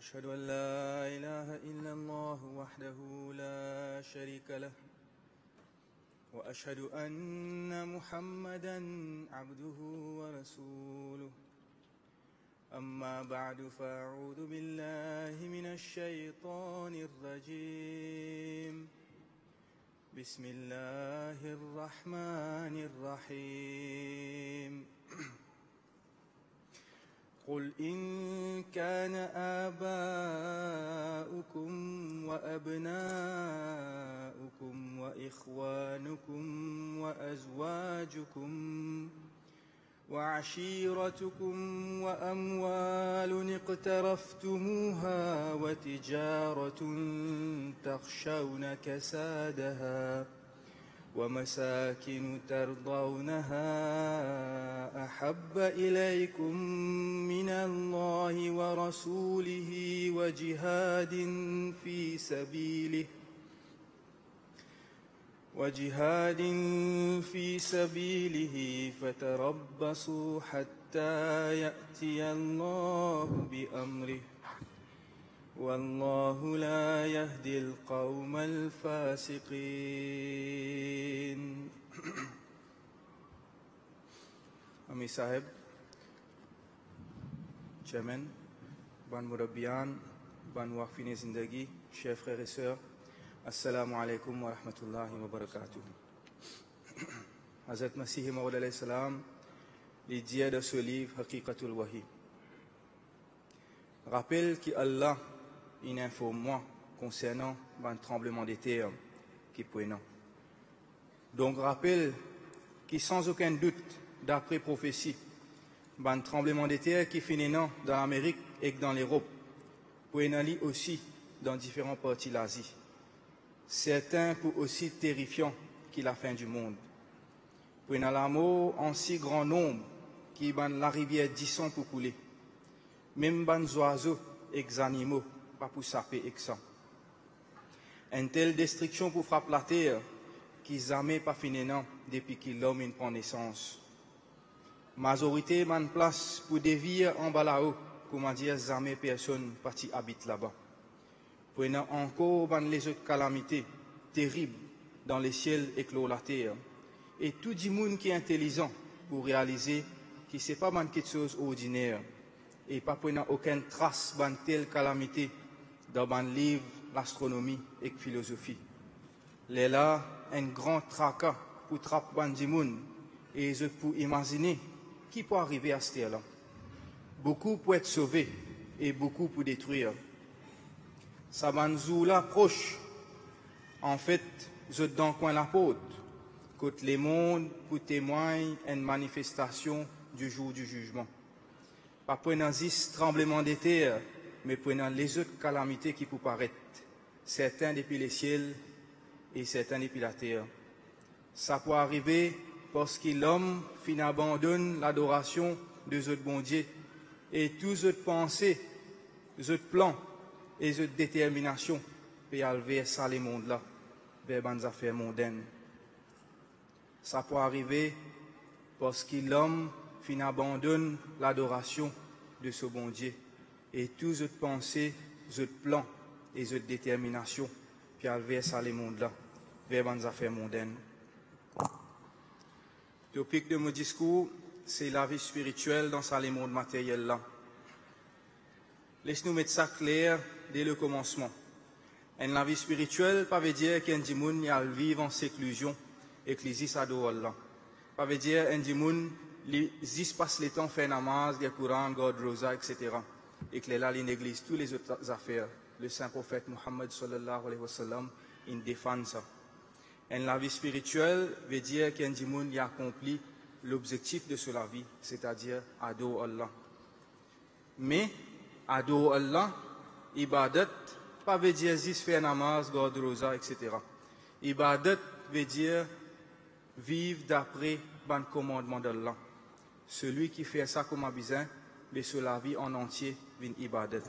أشهد أن لا إله إلا الله وحده لا شريك له وأشهد أن محمدا عبده ورسوله أما بعد فأعوذ بالله من الشيطان الرجيم بسم الله الرحمن الرحيم قل إن كان آباؤكم وأبناؤكم وإخوانكم وأزواجكم وعشيرتكم وأموال اقترفتموها وتجارة تخشون كسادها ومساكن ترضونها أحب إليكم من الله ورسوله وجهاد في سبيله فتربصوا حتى يأتي الله بأمره والله لا يهدي القوم الفاسقين. Ami sahib, chairman, ban murabbiyan, ban waqfine zindagi, chers frères et sœurs, assalamu alaikum wa rahmatullahi wa barakatuh. Hazrat Masih Maud alayhi salam, il dit dans ce livre Haqiqatul Wahi, rappelle qu'Allah il informe moi concernant un tremblement de terre qui est non. Donc rappelle que sans aucun doute, d'après prophétie, un tremblement de terre qui finit non dans l'Amérique et dans l'Europe, pour aller aussi dans différentes parties de l'Asie. Certains pour aussi terrifiants que la fin du monde. Pour l'amour en si grand nombre qui la rivière Disson pour couler. Même les oiseaux et les animaux pas pour saper et ça. Une telle destruction pour frapper la terre qui jamais pas fini non depuis que l'homme prend naissance. Majorité man place pour dévier en bas là-haut, comment dire jamais personne parti habite là-bas. Prenant encore les autres calamités terribles dans les ciels et clos la terre. Et tout le monde qui est intelligent pour réaliser que ce n'est pas quelque chose ordinaire et pas prenant aucune trace de telle calamité dans un livre, l'astronomie et la philosophie. Il y a là un grand tracas pour trapper du monde et je peux imaginer qui peut arriver à ce terre-là. Beaucoup pour être sauvés et beaucoup pour détruire. Ça là proche. En fait, je dans le coin la porte. Côté les mondes pour témoigner une manifestation du jour du jugement. Pas prenant 10 tremblements de terre, mais prenant les autres calamités qui peuvent paraître, certains depuis les ciels et certains depuis la terre. Ça peut arriver parce que l'homme fin abandonne l'adoration des autres bon Dieu et tous autres pensées, les autres plans et les autres déterminations pour aller vers ça les mondes là, vers les affaires mondaines. Ça peut arriver parce que l'homme fin abandonne l'adoration de ce bon Dieu et tous autres pensées, autres plans et autres déterminations puis aller vers ça les mondes là, vers les affaires mondaines. Le topic de mon discours, c'est la vie spirituelle dans ça les mondes matériels là. Laisse-nous mettre ça clair dès le commencement. Et la vie spirituelle, pas veut dire qu'un dimoun y a vivre en séclusion et que les adorent Allah. Pas veut dire un dimoun les passe le temps fait namaz, des Coran, God, Rosa, etc. Et que là, il néglige toutes les autres affaires. Le saint prophète Muhammad sallallahu alayhi wa sallam, il défend ça. Et la vie spirituelle veut dire qu'un dimoun y a accompli l'objectif de la vie, c'est-à-dire adorer Allah. Mais adorer Allah, ibadat, pas veut dire juste faire namaz, God, Rosa, etc. Ibadat veut dire vivre d'après le commandement d'Allah. Celui qui fait ça comme un besoin, mais sur la vie en entier, vient ibadat.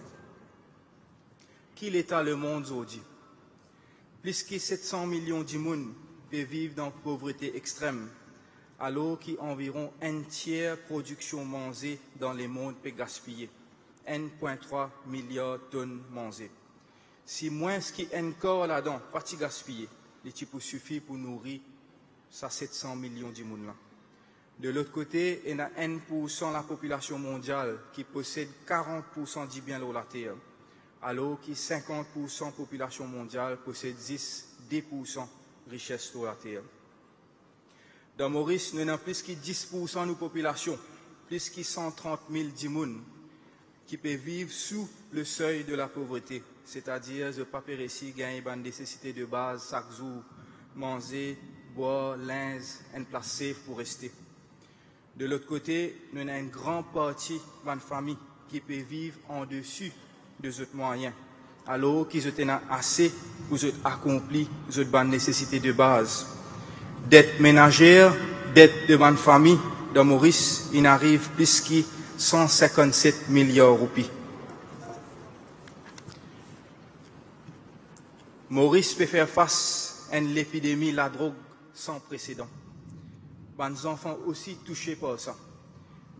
Qui l'état le monde aujourd'hui? Plus que 700 millions de monde peuvent vivre dans la pauvreté extrême, alors qu'environ un tiers production mangée dans les mondes peut gaspiller. 1,3 milliard de tonnes mangées. Si moins ce qui est encore là-dedans, pas de gaspiller, les types suffit pour nourrir ça 700 millions de monde là. De l'autre côté, il y a 1% de la population mondiale qui possède 40% du bien de la terre, alors que 50% de la population mondiale possède 10% de richesse de la terre. Dans Maurice, nous avons plus que 10% de nos populations, plus que 130 000 personnes qui peuvent vivre sous le seuil de la pauvreté, c'est-à-dire ne pas périr gagner des nécessités de base chaque jour, manger, boire, linge, une place safe pour rester. De l'autre côté, nous avons une grande partie de la famille qui peut vivre en dessus de nos moyens, alors qu'ils ont assez pour accomplir leurs nécessités de base. Dette ménagère, dette de ma famille, dans Maurice, il arrive plus que 157 milliards de roupies. Maurice peut faire face à une épidémie de la drogue sans précédent. Les enfants aussi touchés par ça.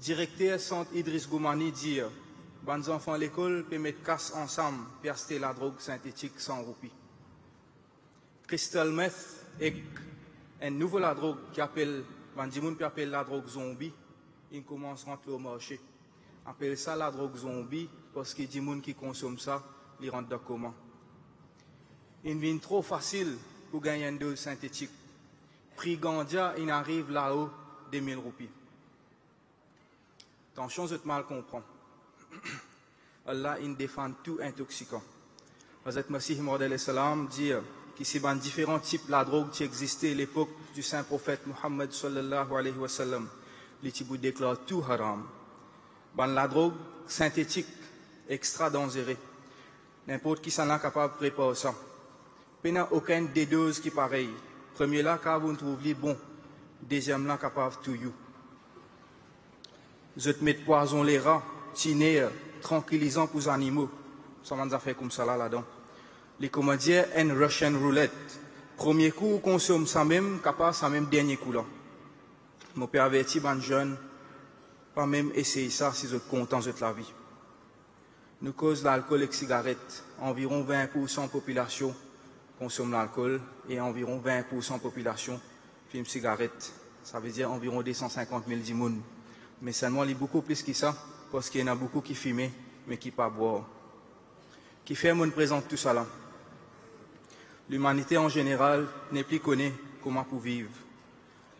Directeur centre Idriss Goumani dit les enfants à l'école peuvent mettre casse ensemble pour acheter la drogue synthétique sans roupies. Crystal meth est une nouvelle drogue qui appelle la drogue zombie. Il commence à rentrer au marché. On appelle ça la drogue zombie parce que les gens qui consomment ça, ils rentrent dans le coma. Il devient trop facile pour gagner une dose synthétique. Prix Gandia, il arrive là-haut des 1000 roupies. Attention, je te mal comprends. Allah, il défend tout intoxicant. Hazrat Masih Maud salam dit que c'est différents types de drogue qui existaient à l'époque du saint prophète Muhammad sallallahu alayhi wa sallam. Les tibous déclarent tout haram. La drogue synthétique, extra dangereuse. N'importe qui s'en est capable de préparer ça. Il n'y a aucune des doses qui est pareille. Premier là, quand vous trouvez bon. Deuxième là, capable de tout. Je te mets poison les rats, tiner, tranquillisant pour les animaux. Ça m'a fait comme ça là-dedans. Les comédiens, une Russian roulette. Premier coup, on consomme ça même, capable ça même dernier coup là. Mon père avertit les jeunes, pas même essayer ça si vous êtes content de la vie. Nous cause l'alcool et la cigarette. Environ 20% de la population consomme l'alcool et environ 20% de la population fume cigarette. Ça veut dire environ 250 000 personnes. Mais seulement, il y a beaucoup plus que ça, parce qu'il y en a beaucoup qui fument, mais qui ne pas boire. Qui fait mon présente tout ça là. L'humanité en général n'est plus connue comment pour vivre.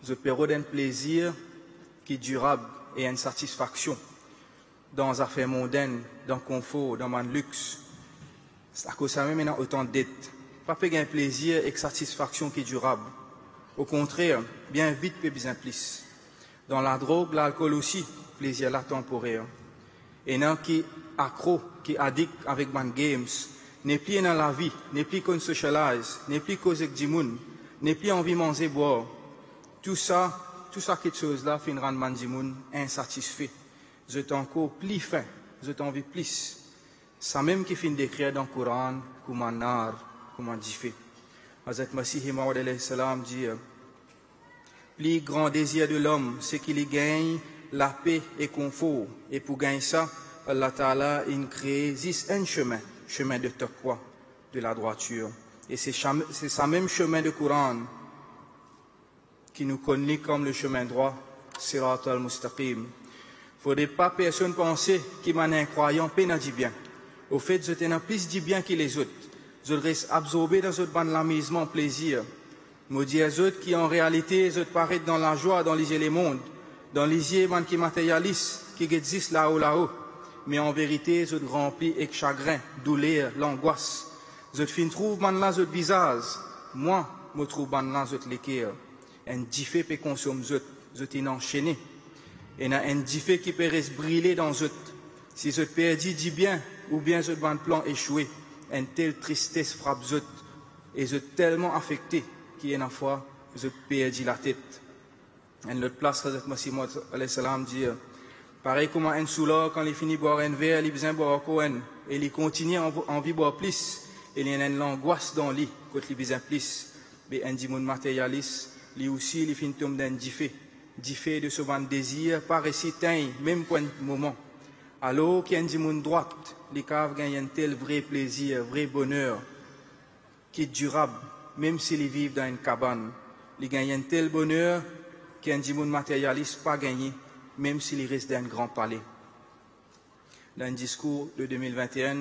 Je période d'un plaisir qui est durable et une satisfaction dans les affaires mondaines, dans le confort, dans le luxe. C'est à cause de ça même, il y a autant de dettes. Pas un plaisir et une satisfaction qui est durable. Au contraire, bien vite, peut bien plus. Dans la drogue, l'alcool aussi, plaisir là temporaire. Et non qui accro, qui addict avec man games, n'est plus dans la vie, n'est plus qu'on socialise, n'est plus cause avec du monde, n'est plus envie de manger, boire. Tout ça, quelque chose là, fin rendre man du monde insatisfait. Je t'en encore plus faim, je t'en envie plus. Ça même qui fin d'écrire dans le Coran, comme un art, comme un diffé. Hazrat Masih Maud salam dit, plus grand désir de l'homme, c'est qu'il y gagne la paix et confort. Et pour gagner ça, Allah Ta'ala, il crée un chemin de taqwa, de la droiture. Et c'est ce même chemin de Coran qui nous connaît comme le chemin droit, Sirat al-Mustaqim. Il ne faudrait pas personne penser qu'il m'a un croyant, peine dit bien. Au fait, je t'en plus dit bien que les autres. Je reste absorbé dans cette bande l'amusement, plaisir. Me dis aux autres qui en réalité, je paraît dans la joie, dans les mondes, dans les yeux qui matérialisent, qui existent là-haut. Mais en vérité, je remplis avec chagrin, douleur, l'angoisse. Je fin trouve man là, je visage. Moi, me trouve man là, je l'équerre. Un diffé peut consommer, je t'en enchaîné. Et un diffé qui peut rester brûlé dans je. Si je perdis dit bien, ou bien je ban plan échoué, une telle tristesse frappe je. Et je tellement affecté. Qui est une fois, je perdis la tête. En l'autre place, Hazrat Masih Maud salam dit, pareil comme un soulard, quand il finit de boire un verre, il besoin de boire encore un. Et il continue envie de boire plus. Et il y a une angoisse dans lui, quand il besoin plus. Mais un dimon matérialiste, lui aussi, il finit tomber d'un diffé. Diffé de ce bon désir, pas récitant, même pour un moment. Alors qu'il y a un monde droite, les caves gagnent un tel vrai plaisir, vrai bonheur, qui est durable, même s'ils vivent dans une cabane. Ils gagnent un tel bonheur qu'un monde matérialiste pas gagné, même s'il reste dans un grand palais. Dans un discours de 2021,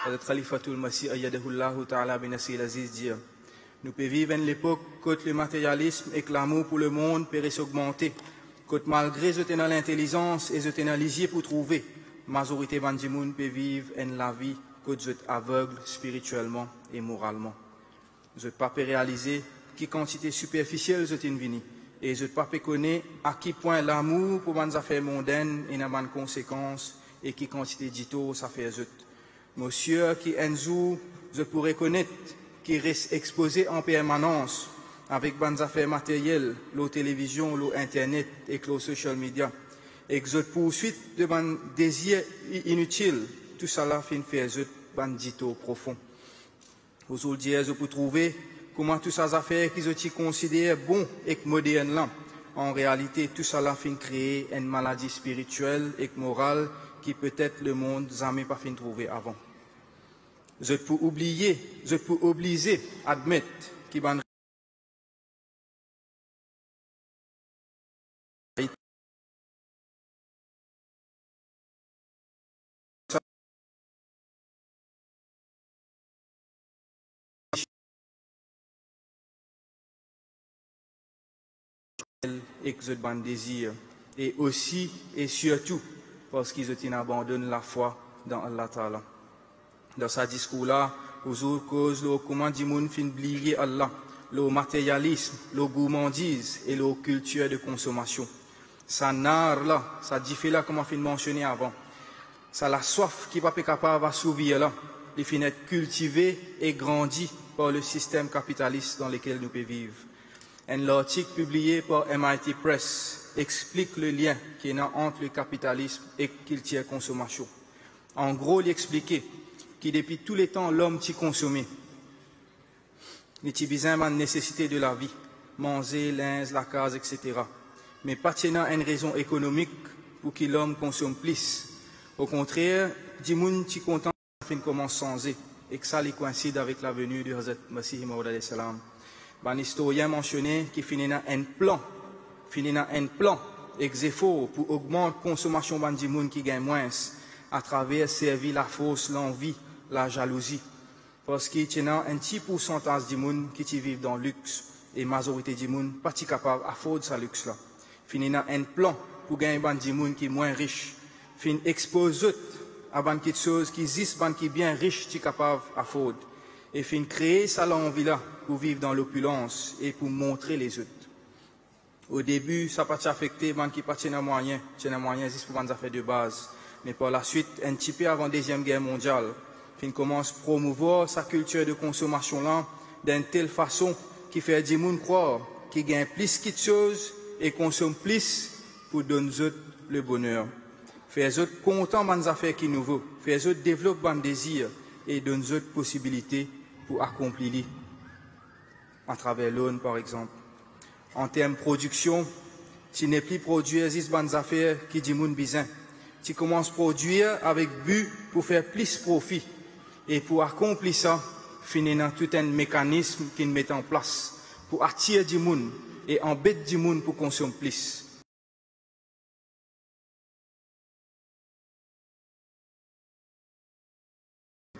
le Khalifatul Masih Ayyadahullahu Ta'ala bin Nasir Aziz dit: nous pouvons vivre une époque où le matérialisme et l'amour pour le monde pourraient s'augmenter, que malgré dans l'intelligence et dans l'isier pour trouver, la majorité des gens peut vivre la vie que vous êtes aveugle spirituellement et moralement. Vous n'êtes pas réaliser qui quantité superficielle vous êtes venue et vous n'êtes pas connaître à quel point l'amour pour les affaires mondaines et les conséquences et qui quantité d'ito ça fait vous. Monsieur qui un jour je pourrais connaître qui reste exposé en permanence avec des affaires matérielles, la télévision, l'internet et les social media, et que vous poursuite de des désirs inutiles, tout cela fait faire un dito profond. Aujourd'hui, vous pouvez trouver comment toutes ces affaires qui sont considérées bonnes et modernes là, en réalité, tout cela fait créer une maladie spirituelle et morale qui peut-être le monde n'a jamais pas fait trouver avant. Je peux oublier, je peux obliger à admettre qu'il y a et que je désir et aussi et surtout parce qu'ils abandonnent la foi dans Allah Ta'ala. Dans ce discours-là, toujours cause le comment du monde fin oublier Allah, le matérialisme, le gourmandise et la culture de consommation. Ça n'art là, ça diffé là comme on fin mentionné avant. Ça la soif qui va pas capable de survivre là, les fin être cultivé et grandi par le système capitaliste dans lequel nous pouvons vivre. Un article publié par MIT Press explique le lien qui est entre le capitalisme et la culture de consommation. En gros, il expliquait que depuis tous les temps, l'homme t'y consommé. Il a besoin de la nécessité de la vie, manger, linge, la case, etc. Mais pas tenant une raison économique pour que l'homme consomme plus. Au contraire, du monde qui content fin commence changer et que ça les coïncide avec la venue de Hazrat Masih Maud alayhi salam. Un historien mentionné qui finit dans un plan exéfo pour augmenter la consommation du monde qui gagne moins à travers servir la force, l'envie, la jalousie. Parce qu'il y a un petit pourcentage du monde qui vit dans le luxe et la majorité du monde pas capable d'affordre ce luxe-là. Finit dans un plan pour gagner du monde qui est moins riche. Fin expose à quelque chose qui existe, qui est bien riche, qui est capable d'affordre. Et fin créer ça l'envie-là pour vivre dans l'opulence et pour montrer les autres. Au début, ça n'a pas affecté les qui partent dans moyen, juste pour les affaires de base. Mais par la suite, un petit peu avant la Deuxième Guerre mondiale, il commence à promouvoir sa culture de consommation là d'une telle façon qui fait des gens croire qu'ils gagnent plus de choses et consomment plus pour donner aux autres le bonheur. Faire les autres contents des affaires qui nous veulent, faire les autres développer un désir et donner aux autres possibilités pour accomplir à travers l'aune par exemple. En termes de production, tu n'es plus produire des affaires qui disent moun besoin. Tu commences à produire avec but pour faire plus de profit. Et pour accomplir ça, finir dans tout un mécanisme qui met en place pour attirer du monde et embêter du monde pour consommer plus.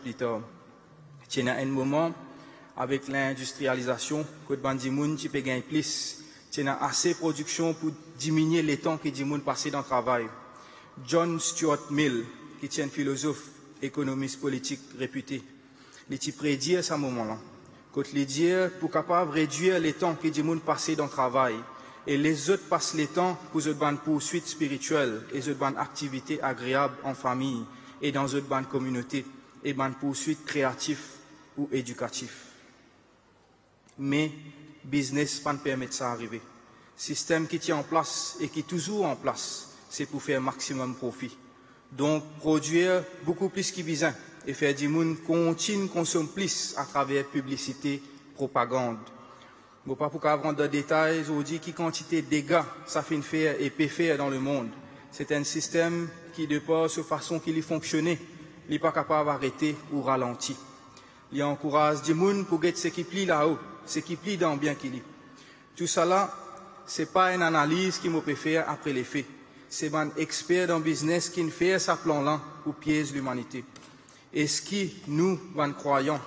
Plus tard, il y a un moment avec l'industrialisation, que du monde qui peut gagner plus, il y a assez de production pour diminuer les temps que du monde passe dans le travail. John Stuart Mill, qui est un philosophe, économiste politique réputé, il a prédit à ce moment-là, quand il dit pour capable réduire les temps que du monde passe dans le travail, et les autres passent les temps pour une bonne poursuite spirituelle et une bonne activité agréable en famille et dans une bonne communauté et une bonne poursuite créative ou éducative. Mais business ne permet pas ça d'arriver. Système qui tient en place et qui est toujours en place, c'est pour faire maximum profit. Donc, produire beaucoup plus qu'il besoin et faire du monde continue consommer plus à travers publicité, propagande. Je ne vais pas pour rentrer dans les détails, je vous dis quelle quantité de dégâts ça fait faire et peut faire dans le monde. C'est un système qui, de par sa façon qu'il y fonctionnait, n'est pas capable d'arrêter ou ralentir. Il encourage des gens pour get ce qui plie là-haut, ce qui plie dans bien qu'il y. Tout cela, ce n'est pas une analyse qui me peut faire après les faits. C'est un expert dans le business qui fait sa plan-là pour piéger l'humanité. Est-ce que nous, les croyants,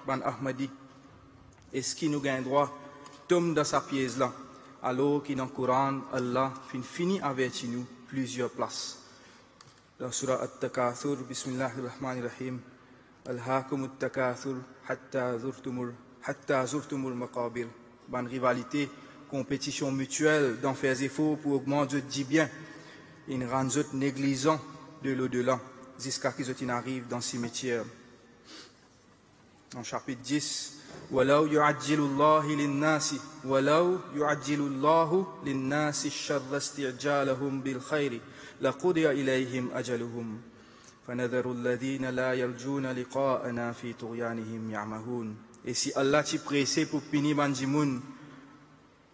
les Ahmadis, est-ce que nous gagnons droit tombe dans sa pièce-là, alors qu'il dans le Coran, Allah finit avec nous plusieurs places. Dans Surah At-Takathur, Bismillahirrahmanirrahim, Alhaakum At-Takathur, hatta zurtumul maqabir. Bonne rivalité, compétition mutuelle, d'en faire efforts pour augmenter du bien, une rendre négligent de l'au-delà, jusqu'à ce qu'ils arrivent dans le cimetière. En chapitre 10, ولو يعجل الله للناس الشر استعجالهم بالخير لقضي إليهم أجلهم فنذر الذين لا يرجون لقاءنا في طغيانهم يعمهون. Et si Allah t'y pressé pour punir bandimoun,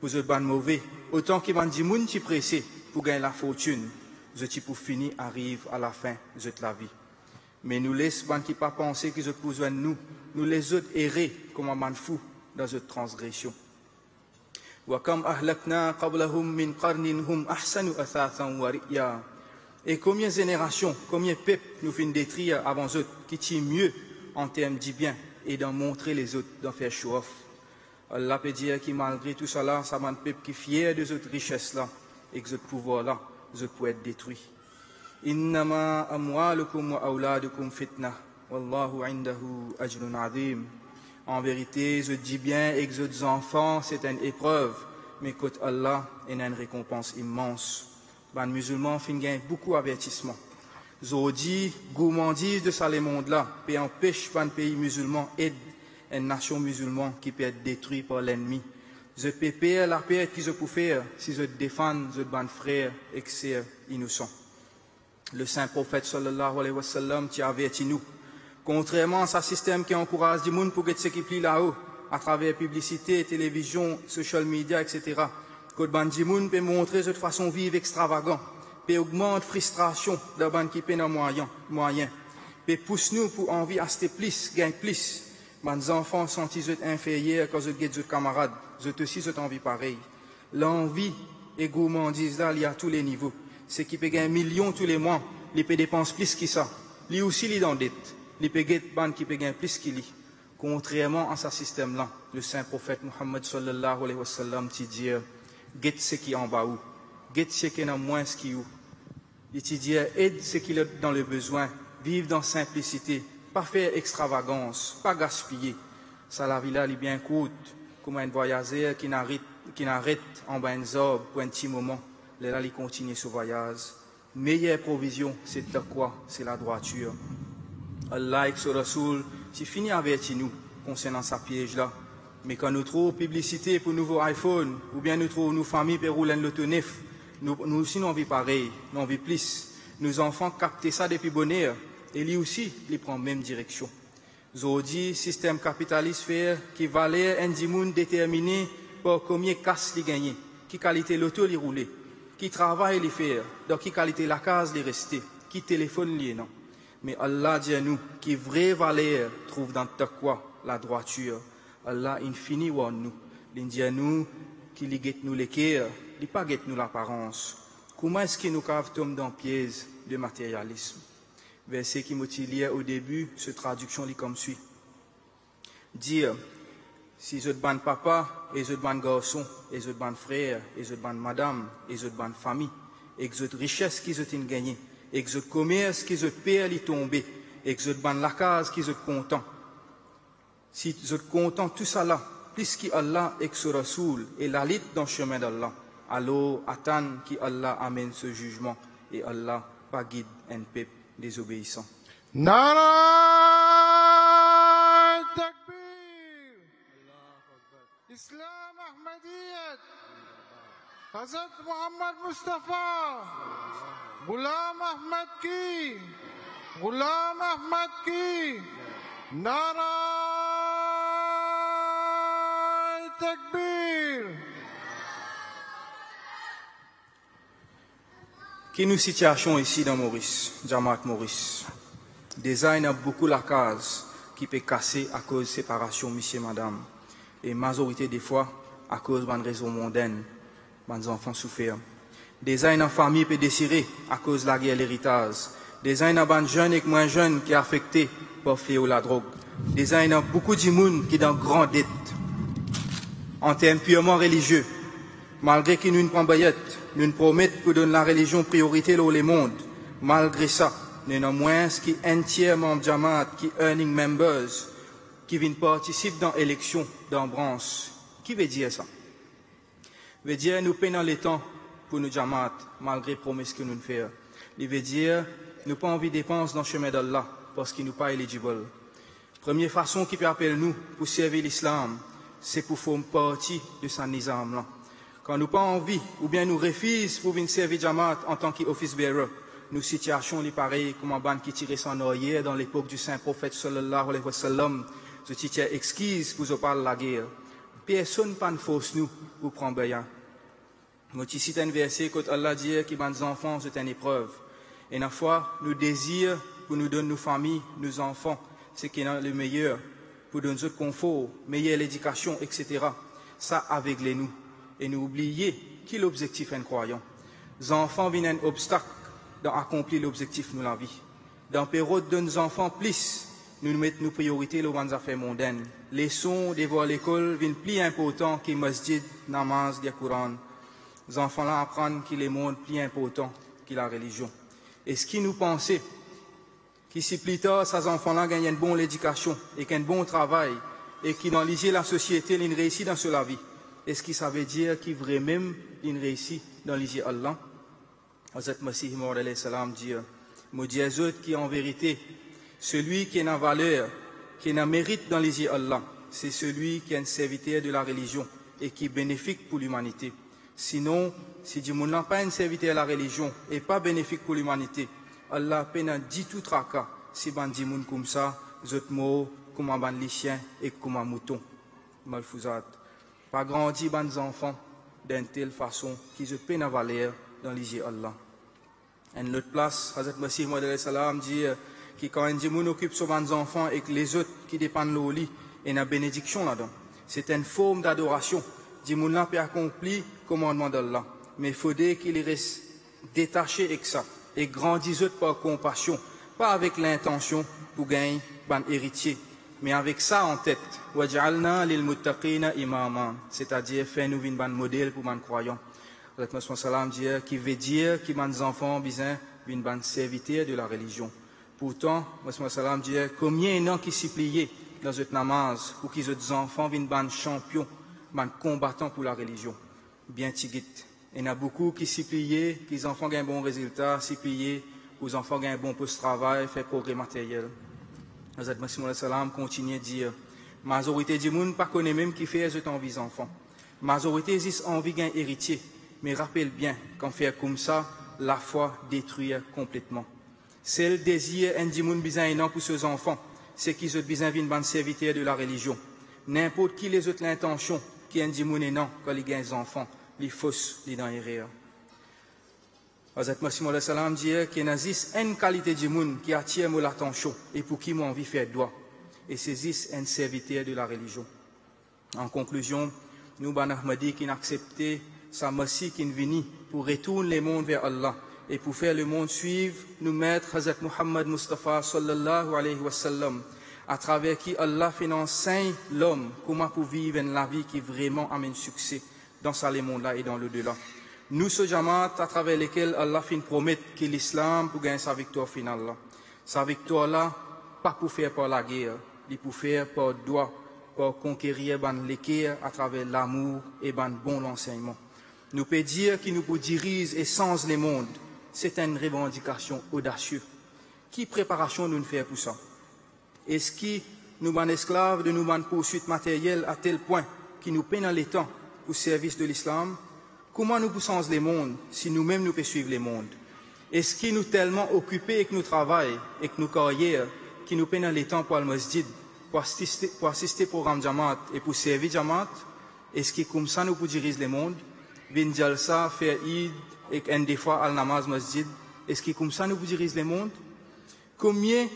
pour eux ban mauvais, autant que bandimoun t'y pressé pour gagner la fortune, je t'y pour finir arrive à la fin de la vie. Mais nous laissons ban qui pas penser qu'ils ont besoin de nous, nous les autres errer comme un man fou dans cette transgression. Et combien de générations, combien de peuples nous finissent détruire avant eux, qui tient mieux en termes du bien et d'en montrer les autres, d'en faire show-off. Allah peut dire que malgré tout cela, ça m'a un peuple qui est fier de cette richesse-là et que ce pouvoir-là, je peux être détruit. Innama amwalukum wa auladukum fitna, wallahu indahu ajrun azim. En vérité, je dis bien et que vos enfants, c'est une épreuve, mais côté Allah, il y a une récompense immense. Les musulmans gagnent beaucoup d'avertissements. Je dis, gourmandise de ça, les mondes-là, et empêche pas un pays musulman aide une nation musulmane qui peut être détruite par l'ennemi. Je peux payer la paix qu'ils ont faire si je défends de ban frères et que c'est innocent. Le saint prophète sallallahu alayhi wa sallam qui avertit nous. Contrairement à ce système qui encourage du monde pour que ce qui plie là-haut, à travers publicité, télévision, social media, etc., que le monde peut montrer cette façon de vivre extravagante, peut augmenter la frustration de ban qui peine en moyen, peut pousser nous pour envie d'acheter plus, gagner plus. Les enfants sentent-ils inférieurs quand ils ont des camarades, ils aussi ont envie pareil. L'envie et gourmandise là, il y a à tous les niveaux. C'est qui peut gagner 1 million tous les mois, il peut dépenser plus que ça. Lui aussi, il est dans dette. Il peut gagner ban qui peut gagner plus qu'il lit. Contrairement à ce système-là, le saint prophète Muhammad sallallahu alayhi wa sallam dit get ce qui est en bas ou, get ce qui est en moins ce qui est où. Il dit aide ce qui est dans le besoin, vivre dans simplicité, pas faire extravagance, pas gaspiller. Ça la vie là, il est bien courte, comme un voyageur qui n'arrête en bas un zob pour un petit moment. Là, il continue ce voyage. Meilleure provision, c'est de quoi? C'est la droiture. Allah et son Rasoul, c'est fini avec nous concernant sa piège-là. Mais quand nous trouvons publicité pour nouveau iPhone, ou bien nous trouvons nos familles pour rouler un lotonef, nous aussi nous envie pareil, nous envie plus. Nos enfants captent ça depuis bonheur, et lui aussi, il prend la même direction. Aujourd'hui, système capitaliste fait qui valait un dimoun déterminé par combien casse les gagner, qui qualité l'auto les rouler, qui travaille les faire, dans qui qualité la case les rester, qui téléphone les non. Mais Allah dit à nous, qui vraie valeur trouve dans quoi la droiture. Allah infini ou nous. Il dit à nous, qui lui guette nous les cœurs, il pas guette nous l'apparence. Comment est-ce que nous tomber dans le piège de matérialisme? Verset qui m'utilisait au début, cette traduction est comme suit. Dire, si je ban papa, et je ban garçon, et je ban frère, et je ban madame, et je ban famille, et que cette richesse qui je t'ai gagné, et que ce commerce qui se perd est tombé, et que ce ban la case qui se content. Si je content tout ça là, plus qu'Allah et que ce Rasoul et la lit dans le chemin d'Allah, alors attend qu'Allah amène ce jugement et Allah pas guide un peuple désobéissant. Nara Takbir, Islam Ahmadiyyat, Hazrat Muhammad Mustafa, Ghulam Ahmad ki, Ghulam Ahmad ki, Nara Takbir. qui nous situation ici dans Maurice, Jamaat Maurice. Déjà, il y a beaucoup la case qui peut casser à cause de séparation, monsieur et madame. Et majorité des fois, à cause d'une raison mondaine, les enfants souffrent. Déjà, il y a une famille qui peut déchirer à cause de la guerre, l'héritage. Déjà, il y a des jeunes et moins jeunes qui sont affectés par le fléau de la drogue. Déjà, il y a beaucoup de monde qui sont dans grande dette. En termes purement religieux, malgré qu'ils nous prennent baillette, nous promettent pour donner la religion priorité dans le monde, malgré ça, nous avons moins qui un tiers membres Jamaat, qui earning members, qui viennent participer dans l'élection dans branche. Qui veut dire ça? Veut dire nous payons le temps pour nous Jamaat, malgré les promesses que nous faisons. Il veut dire nous pas envie de dépenser dans le chemin d'Allah, parce qu'il nous pas éligible. Première façon qui peut appeler nous pour servir l'islam, c'est pour faire partie de sa nizam là. Quand nous pas envie, ou bien nous refusons pour venir servir Jamaat en tant qu'office bearer, nous situation est pareil comme un ban qui tirait son oreiller dans l'époque du saint prophète sallallahu alayhi wa sallam, ce qui tient exquise pour se parler de la guerre. Personne pas force nous pour prendre bien. Moi qui cite un verset quand Allah dit que les enfants c'est une épreuve. Et la fois nous désirons pour nous donner nos familles, nos enfants, c'est qui est le meilleur pour donner notre confort, meilleure éducation, etc. Ça avec les nous. Et nous oublier qui est l'objectif en croyant. Les enfants viennent un obstacle dans accomplir l'objectif de la vie. Dans la période de nos enfants, plus, nous mettons nos priorités dans les affaires mondaines. Les sons des voies à l'école viennent plus importants que masjid, namaz, le Coran. Les enfants là apprennent qu'il est le monde plus important que la religion. Est-ce qu'ils nous pensaient que si plus tard, ces enfants-là gagnent une bonne éducation et qu'un bon travail et qui dans la société, ils réussissent dans cela vie? Est-ce que ça veut dire qu'ils vraiment réussissent dans l'Église Allah? Hazrat Masih Maud alayhi salam dit, me dit aux autres qui en vérité, celui qui est en valeur, qui est en mérite dans l'Église Allah, c'est celui qui est un serviteur de la religion et qui est bénéfique pour l'humanité. Sinon, si du monde n'a pas un serviteur de la religion et pas bénéfique pour l'humanité, Allah peine dit tout tracas si ban di moun comme ça, autres mots comme un ban les chiens et comme un mouton. Malfouzat. Pas grandi ban enfants d'une telle façon qu'ils ont peine à valeur dans l'Église Allah. En l'autre place, Hazrat Masih Maud alayhi salam dit que quand un moun occupe son enfants et que les autres qui dépendent de l'oli, il y a une bénédiction là-dedans. C'est une forme d'adoration. Du moun là peut accomplir le commandement d'Allah. Mais il faudrait qu'il reste détaché avec ça et grandisse par compassion, pas avec l'intention pour gagner un héritier, mais avec ça en tête. Waj'alna lil muttaqina imama, c'est-à-dire faire nous un modèle pour les croyants. Le Prophète sallam dit qui veut dire que les enfants besoin d'un serviteur de la religion. Pourtant, le Prophète sallam dit combien il y en a qui s'y plient dans cette namaz pour qu'ils autres enfants viennent ban champions, ban combattants pour la religion. Bien tigit. Il y en a beaucoup qui s'y plient, que les enfants gagnent un bon résultat, s'y plient, que les enfants gagnent un bon poste de travail, fait progrès matériel. Le Prophète sallam continue de dire majorité du monde pas connaît même qui fait cette envie enfants. Majorité existe envie d'un héritier, mais rappelle bien qu'en faire comme ça, la foi détruit complètement. C'est le désir un du monde besoin pour ses enfants, c'est qu'ils ont besoin d'un serviteur de la religion. N'importe qui les autres l'intention qui un du monde est non quand ils gagnent des enfants, les fausses, les dans l'erreur. Hazrat Masih Maud salam dit qu'il existe une qualité du monde qui attire l'attention et pour qui moi envie de faire droit. Et c'est un serviteur de la religion. En conclusion, nous, ban Ahmadi, qui accepté sa Masih qui est venu pour retourner le monde vers Allah et pour faire le monde suivre, nous mettre Hazrat Muhammad Mustafa sallallahu alayhi wa sallam, à travers qui Allah finance l'homme, comment pour vivre une la vie qui vraiment amène succès dans ce monde-là et dans le-delà. Nous, ce Jamaat, à travers lesquels Allah fin promettre que l'islam pour gagner sa victoire finale là. Sa victoire-là, pas pour faire par la guerre, mais pour faire par droit, pour conquérir l'équerre à travers l'amour et bon enseignement. Nous pouvons dire qu'il nous peut diriger et sens le monde. C'est une revendication audacieuse. Qui préparation nous faire pour ça? Est-ce que nous sommes esclaves de nous poursuites matérielles à tel point qu'il nous peine les temps pour le service de l'islam? Comment nous pouvons le monde si nous-mêmes nous pouvons suivre le monde? Est-ce que nous tellement occupés avec nos travail, avec nos carrières, qui nous peine les temps pour le masjid, pour assister au programme Jamaat et pour servir Jamaat? Est-ce que comme ça nous pouvons diriger le monde? Vin jalsa, faire Eid, et qu'un des fois al namaz masjid, est-ce que comme ça nous dirige le monde? Combien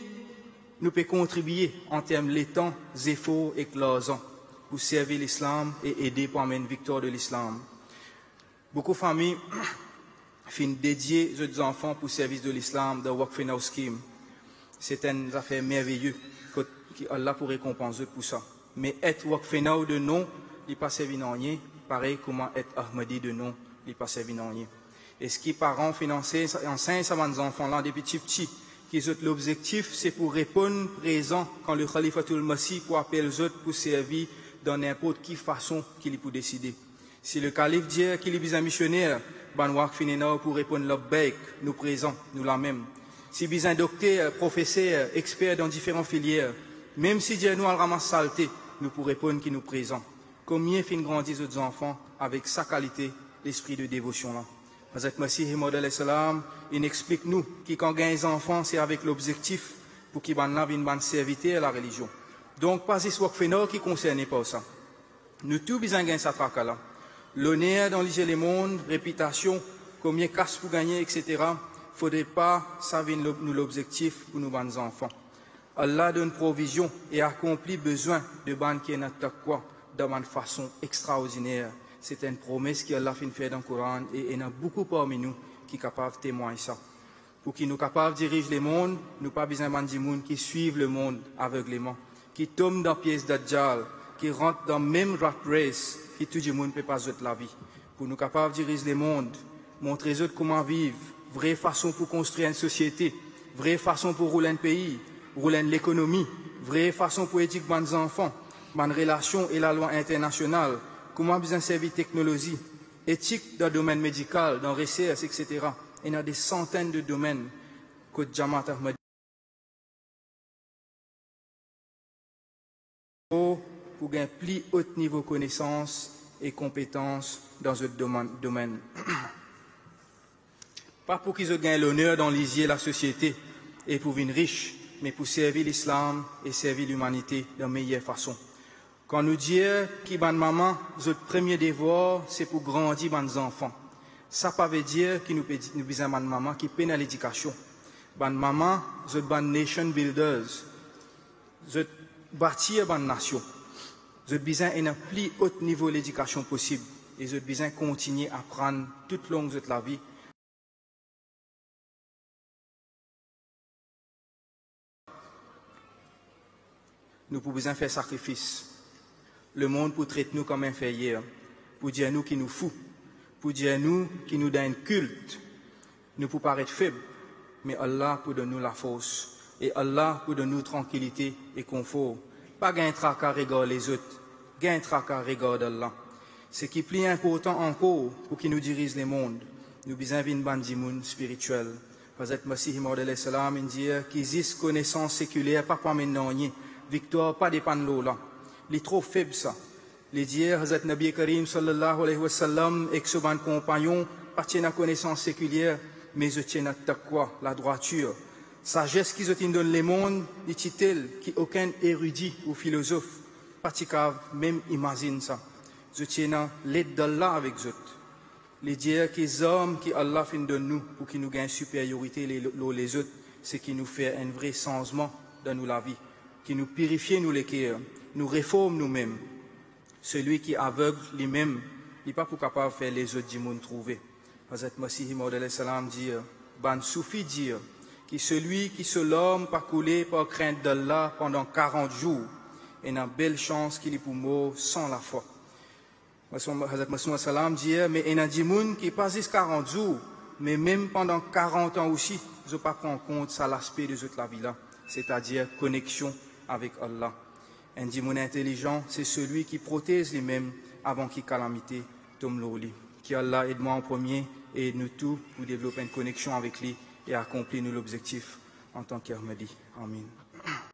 nous pouvons contribuer en termes de temps, efforts et l'argent pour servir l'islam et aider pour amener une victoire de l'islam? Beaucoup de familles finissent dédiées leurs enfants pour le service de l'islam dans Waqf Now Scheme. C'est une affaire merveilleuse qu'Allah pour récompenser pour ça. Mais être Waqf Now de nom, il n'est pas servi dans rien. Pareil, comment être Ahmadi de nom, il n'est pas servi dans rien. Et ce qui parents financer, enseignent ça aux enfants-là depuis petits, qui ont l'objectif, c'est pour répondre présent quand le Khalifatul Masih pour appeler les autres pour servir dans n'importe quelle façon qu'il peut décider. Si le calife dit qu'il est un missionnaire, ban Waqf Now pour répondre leur bec, nous présents, nous la même. Si besoin docteur, professeur, expert dans différentes filières, même si Dieu nous a ramassé saleté, nous pour répondre qui nous présent. Combien fin grandissent nos enfants avec sa qualité, l'esprit de dévotion là. Hazrat Masih Maud salam, il explique nous qui quand gagne les enfants, c'est avec l'objectif pour qu'ils ban là viennent ban serviteur à la religion. Donc pas ce Waqf Now qui concerne pas ça. Nous tous besoin gagner ça traque là. L'honneur dans les mondes, réputation, combien casse pour gagner, etc. Faudrait pas ça vienne nous l'objectif pour nos bons enfants. Allah donne provision et accomplit besoin de ban qui est notre quoi de façon extraordinaire. C'est une promesse qu'Allah fait faire dans le Coran et il y en a beaucoup parmi nous qui sont capables de témoigner ça. Pour qu'ils nous capables de diriger le monde, nous pas besoin de monde qui suivent le monde aveuglément, qui tombent dans la pièce d'Adjal, qui rentrent dans le même rat race, qui tout le monde ne peut pas jouer la vie. Pour nous capables de diriger le monde, montrer aux autres comment vivre, vraie façon pour construire une société, vraie façon pour rouler un pays, rouler l'économie, vraie façon pour éduquer les enfants, les relations et la loi internationale, comment bien servir la technologie, éthique dans le domaine médical, dans la recherche, etc. Il y a des centaines de domaines que Jamaat Ahmadi pour un plus haut niveau de connaissances et compétences dans ce domaine. Pas pour qu'ils aient l'honneur d'enliser la société et pour venir riche, mais pour servir l'islam et servir l'humanité de la meilleure façon. Quand nous disons que ban maman, notre premier devoir, c'est pour grandir nos enfants. Ça ne veut pas dire que nous besoin ban maman qui peine à l'éducation. Ban maman, notre ban nation builders, notre bâtir ban nation. Notre besoin est un plus haut niveau d'éducation possible et notre besoin continuer à apprendre toute longue de la vie. Nous pouvons besoin faire sacrifice. Le monde pour traiter nous comme inférieurs, pour dire nous qui nous fout, pour dire nous qui nous donne culte. Nous pouvons paraître faibles, mais Allah pour donner nous la force. Et Allah pour donner nous tranquillité et confort. Pas gain tracas regarder les autres, gain tracas regarder Allah. Ce qui est plus important encore pour qu'il nous dirige le monde, nous besoin d'une bande spirituelle. Hazrat Masih Maud salam dit qu'il existe connaissance séculaire, pas pour maintenant rien. Victoire pas dépend de là. Il est trop faible ça. Les dire Hazrat Nabi Karim sallallahu alayhi wa sallam et que ce ban compagnon pas tiennent à connaissance séculière, mais je tiens à taqwa, la droiture. Sagesse qu'ils ont donné le monde, les titels qui aucun érudit ou philosophe, pas même imagine ça. Je tiens à l'aide d'Allah avec eux. Les dire que les hommes qui Allah fait de nous pour qu'ils nous gagnent supériorité les autres, c'est qui nous fait un vrai changement dans nous la vie, qui nous purifie nous les cœurs, nous réforme nous-mêmes. Celui qui aveugle lui-même, il n'est pas pour capable de faire les autres du monde trouver. Hazrat Masih Maud salam dit, ban soufi dire, que celui qui se l'homme pas coulé par crainte d'Allah pendant 40 jours, et une belle chance qu'il est pour mort sans la foi. Hazrat Masih salam dit, mais il y a des gens qui passent 40 jours, mais même pendant 40 ans aussi, ils ne pas prendre en compte ça l'aspect de la vie là, c'est-à-dire connexion avec Allah. Un démon intelligent, c'est celui qui protège lui-même avant qu'il calamité tombe l'oli. Qui Allah aide-moi en premier et aide-nous tous pour développer une connexion avec lui et accomplir nous l'objectif en tant qu'Ahmadi. Amin.